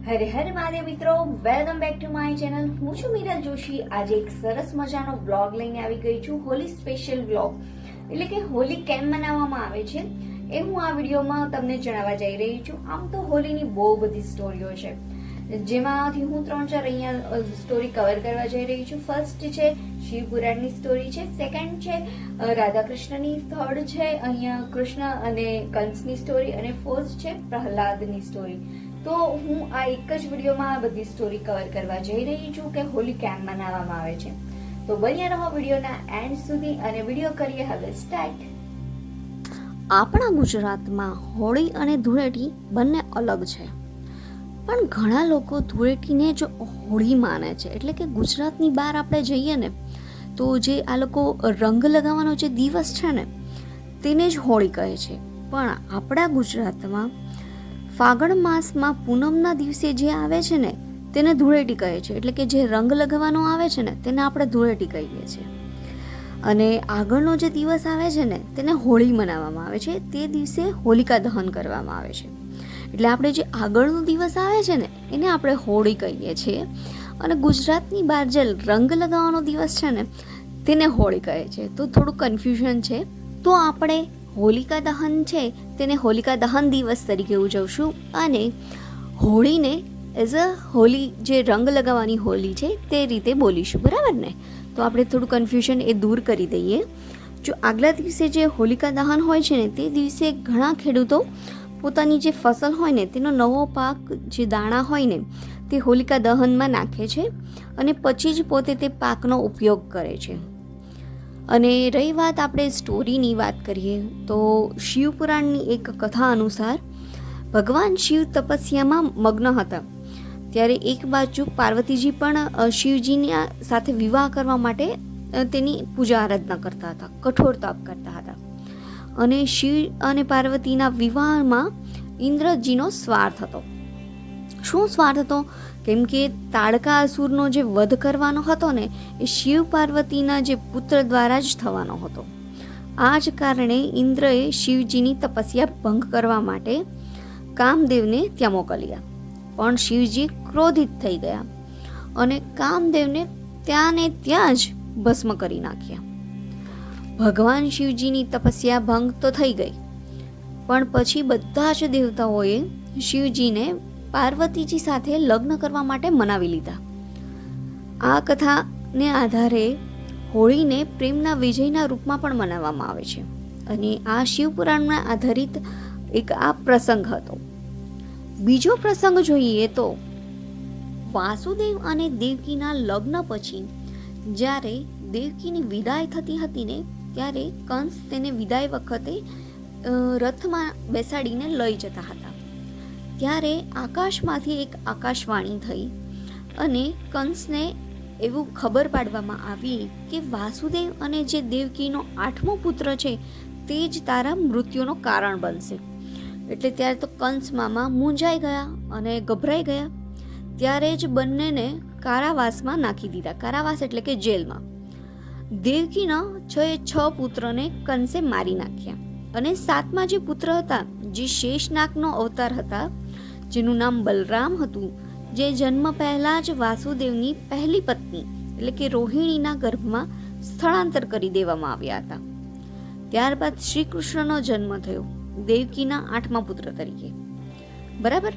હરે હર મહાદેવ મિત્રો, welcome back to my channel. હું છું મીરલ જોશી. આજે એક સરસ મજાનો બ્લોગ લઈને આવી ગઈ છું, હોલી સ્પેશિયલ બ્લોગ. એટલે કે હોલી કેમ મનાવવામાં આવે છે એ હું આ વિડીયોમાં તમને જણાવવા જઈ રહી છું. આમ તો હોલીની બહુ બધી સ્ટોરીઓ છે, જેમાંથી હું 3-4 અહીંયા સ્ટોરી કવર કરવા જઈ રહી છું. ફર્સ્ટ છે શિવ પુરાણની સ્ટોરી છે, સેકન્ડ છે રાધા કૃષ્ણની, થર્ડ છે અહીંયા કૃષ્ણ અને કંસની સ્ટોરી, અને ફોર્થ છે પ્રહલાદની સ્ટોરી. તો હું આ એક જ વિડીયોમાં આ બધી સ્ટોરી કવર કરવા જઈ રહી છું કે હોલી કેમ મનાવવામાં આવે છે. તો બન્યા રહો વિડીયોના એન્ડ સુધી અને વિડીયો કરીએ હવે સ્ટાર્ટ. આપણા ગુજરાતમાં હોળી અને ધૂળેટી બંને અલગ છે, પણ ઘણા લોકો ધૂળેટીને જ હોળી માને છે. એટલે કે ગુજરાતની બહાર આપણે જઈએ ને તો જે આ લોકો રંગ લગાવવાનો જે દિવસ છે ને તેને જ હોળી કહે છે. પણ આપણા ગુજરાતમાં ફાગણ માસમાં પૂનમના દિવસે જે આવે છે ને તેને ધૂળેટી કહે છે. એટલે કે જે રંગ લગાવવાનો આવે છે ને તેને આપણે ધૂળેટી કહીએ છીએ. અને આગળનો જે દિવસ આવે છે ને તેને હોળી મનાવવામાં આવે છે. તે દિવસે હોલિકા દહન કરવામાં આવે છે. એટલે આપણે જે આગળનો દિવસ આવે છે ને એને આપણે હોળી કહીએ છીએ, અને ગુજરાતની બહાર જે રંગ લગાવવાનો દિવસ છે ને તેને હોળી કહે છે. તો થોડું કન્ફ્યુઝન છે. તો આપણે હોલિકા દહન છે તેને હોલિકા દહન દિવસ તરીકે ઉજવશું, અને હોળીને એઝ અ હોલી જે રંગ લગાવવાની હોલી છે તે રીતે બોલીશું, બરાબર ને? તો આપણે થોડું કન્ફ્યુઝન એ દૂર કરી દઈએ. જો આગલા દિવસે જે હોલિકા દહન હોય છે ને તે દિવસે ઘણા ખેડૂતો પોતાની જે ફસલ હોય ને તેનો નવો પાક જે દાણા હોય ને તે હોલિકા દહનમાં નાખે છે, અને પછી જ પોતે તે પાકનો ઉપયોગ કરે છે. અને રહી વાત આપણે સ્ટોરીની વાત કરીએ તો શિવપુરાણની એક કથા અનુસાર ભગવાન શિવ તપસ્યામાં મગ્ન હતા. ત્યારે એક બાજુ પાર્વતીજી પણ શિવજીની સાથે વિવાહ કરવા માટે તેની પૂજા આરાધના કરતા હતા, કઠોર તપ કરતા હતા. અને શિવ અને પાર્વતીના વિવાહમાં ઇન્દ્રજીનો સ્વાર્થ હતો. શું સ્વાર્થ હતો? કેમ કે તાડકા અસુરનો જે વધ કરવાનો હતો ને એ શિવ પાર્વતીના જે પુત્ર દ્વારા જ થવાનો હતો. આ જ કારણે ઇન્દ્રએ શિવજીની તપસ્યા ભંગ કરવા માટે કામદેવને ત્યાં મોકલ્યા. પણ શિવજી ક્રોધિત થઈ ગયા અને કામદેવને ત્યાં ને ત્યાં જ ભસ્મ કરી નાખ્યા. ભગવાન શિવજીની તપસ્યા ભંગ તો થઈ ગઈ, પણ પછી બધા જ દેવતાઓએ શિવજીને પાર્વતીજી સાથે લગ્ન કરવા માટે મનાવી લીધા. આ કથાને આધારે હોળીને પ્રેમના વિજયના રૂપમાં પણ મનાવવામાં આવે છે, અને આ શિવપુરાણમાં આધારિત એક આ પ્રસંગ હતો. બીજો પ્રસંગ જોઈએ તો વાસુદેવ અને દેવકીના લગ્ન પછી જ્યારે દેવકીની વિદાય થતી હતી ને ત્યારે કંસ તેને વિદાય વખતે રથમાં બેસાડીને લઈ જતા હતા. ત્યારે આકાશમાંથી એક આકાશવાણી થઈ અને કંસને એવું ખબર પાડવામાં આવી કે વાસુદેવ અને જે દેવકીનો 8મો પુત્ર છે તે જ તારા મૃત્યુનું કારણ બનશે. એટલે ત્યારે તો કંસ મામા મૂંઝાઈ ગયા અને ગભરાઈ ગયા. ત્યારે જ બંનેને કારાવાસમાં નાખી દીધા. કારાવાસ એટલે કે જેલમાં. દેવકીના 6 પુત્રને કંસે મારી નાખ્યા, અને 7મા જે પુત્ર હતા જે શેષનાગનો અવતાર હતા, જેનું નામ બલરામ હતું, જે જન્મ પહેલા જ વાસુદેવની પહેલી પત્ની એટલે કે રોહિણીના ગર્ભમાં સ્થળાંતર કરી દેવામાં આવ્યા હતા. ત્યારબાદ શ્રી કૃષ્ણનો જન્મ થયો દેવકીના 8મા પુત્ર તરીકે, બરાબર.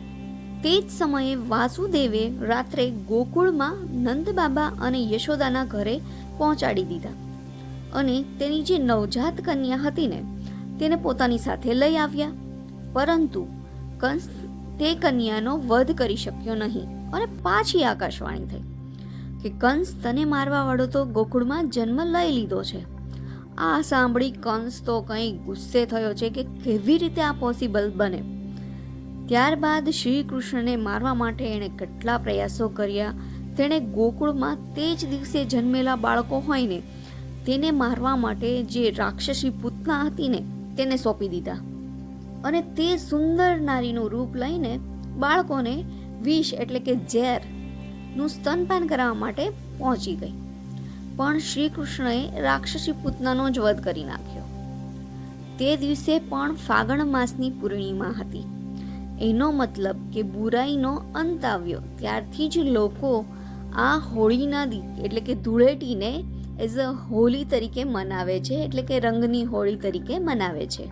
તે જ સમયે વાસુદેવે રાત્રે ગોકુળમાં નંદબાબા અને યશોદાના ઘરે પહોંચાડી દીધા, અને તેની જે નવજાત કન્યા હતી ને તેને પોતાની સાથે લઈ આવ્યા. પરંતુ કંસ તે કન્યાનો વધ કરી શક્યો નહીં, અને પાછી આકાશવાણી થઈ કે કંસ તને મારવા વાળો તો ગોકુળમાં જન્મ લઈ લીધો છે. આ સાંભળી કંસ તો કંઈ ગુસ્સે થયો છે કે કેવી રીતે આ પોસિબલ બને. ત્યારબાદ શ્રી કૃષ્ણને મારવા માટે એણે કેટલા પ્રયાસો કર્યા. તેણે ગોકુળમાં તે જ દિવસે જન્મેલા બાળકો હોય ને તેને મારવા માટે જે રાક્ષસી પૂતના હતી ને તેને સોંપી દીધા, અને તે સુંદર નારીનું રૂપ લઈને બાળકોને વિષ એટલે કે ઝેરનું સ્તનપાન કરાવવા માટે પહોંચી ગઈ. પણ શ્રી કૃષ્ણએ રાક્ષસી પૂતનાનો જ વધ કરી નાખ્યો. તે દિવસે પણ ફાગણ માસની પૂર્ણિમા હતી. એનો મતલબ કે બુરાઈનો અંત આવ્યો. ત્યારથી જ લોકો આ હોળીના એટલે કે ધૂળેટીને એઝ અ હોળી તરીકે મનાવે છે, એટલે કે રંગની હોળી તરીકે મનાવે છે.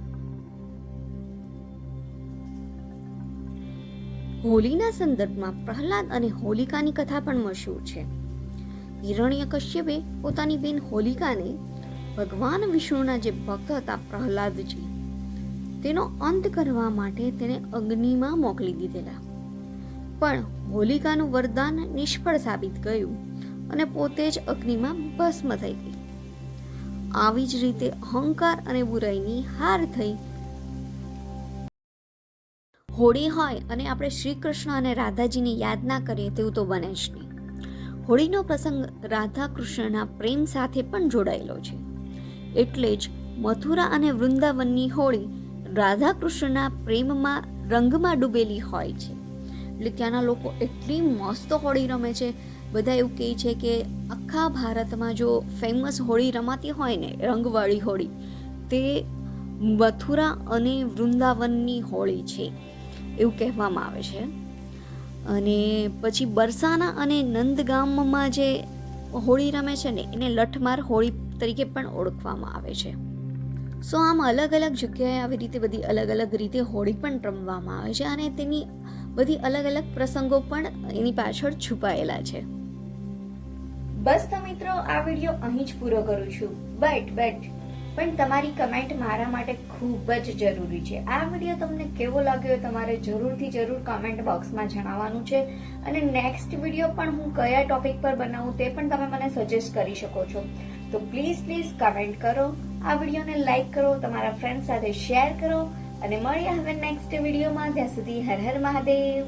હોળીના સંદર્ભમાં પ્રહલાદ અને હોલિકાની કથા પણ મશહૂર છે. હિરણ્યકશ્યપે પોતાની બેન હોલિકાને ભગવાન વિષ્ણુના જે ભક્ત હતા પ્રહલાદજી, તેનો અંત કરવા માટે તેને અગ્નિમાં મોકલી દીધેલા. પણ હોલિકાનું વરદાન નિષ્ફળ સાબિત ગયું અને પોતે જ અગ્નિમાં ભસ્મ થઈ ગઈ. આવી જ રીતે અહંકાર અને બુરાઈની હાર થઈ. હોળી હોય અને આપણે શ્રી કૃષ્ણ અને રાધાજીને યાદ ના કરીએ તેવું તો બને જ નહીં. હોળીનો પ્રસંગ રાધા કૃષ્ણના પ્રેમ સાથે પણ જોડાયેલો છે. એટલે જ મથુરા અને વૃંદાવનની હોળી રાધા કૃષ્ણના પ્રેમમાં રંગમાં ડૂબેલી હોય છે. એટલે ત્યાંના લોકો એટલી મસ્ત હોળી રમે છે. બધા એવું કહે છે કે આખા ભારતમાં જો ફેમસ હોળી રમાતી હોય ને, રંગવાળી હોળી, તે મથુરા અને વૃંદાવનની હોળી છે એવું કહેવામાં આવે છે. અને પછી બરસાના અને નંદગામમાં જે હોળી રમે છે ને, એને લઠમાર હોળી તરીકે પણ ઓળખવામાં આવે છે. સો આમ અલગ અલગ જગ્યાએ આવી રીતે બધી અલગ અલગ રીતે હોળી પણ રમવામાં આવે છે અને તેની બધી અલગ અલગ પ્રસંગો પણ એની પાછળ છુપાયેલા છે. બસ તો મિત્રો, આ વિડીયો અહીં જ પૂરો કરું છું. પણ તમારી કમેન્ટ મારા માટે ખૂબ જ જરૂરી છે. આ વિડીયો તમને કેવો લાગ્યો તમારે જરૂર કમેન્ટ બોક્સમાં જણાવવાનું છે. અને નેક્સ્ટ વિડીયો પણ હું કયા ટોપિક પર બનાવું તે પણ તમે મને સજેસ્ટ કરી શકો છો. તો પ્લીઝ કમેન્ટ કરો, આ વિડીયોને લાઈક કરો, તમારા ફ્રેન્ડ સાથે શેર કરો અને મળીએ હવે નેક્સ્ટ વિડીયોમાં. ત્યાં સુધી હર હર મહાદેવ.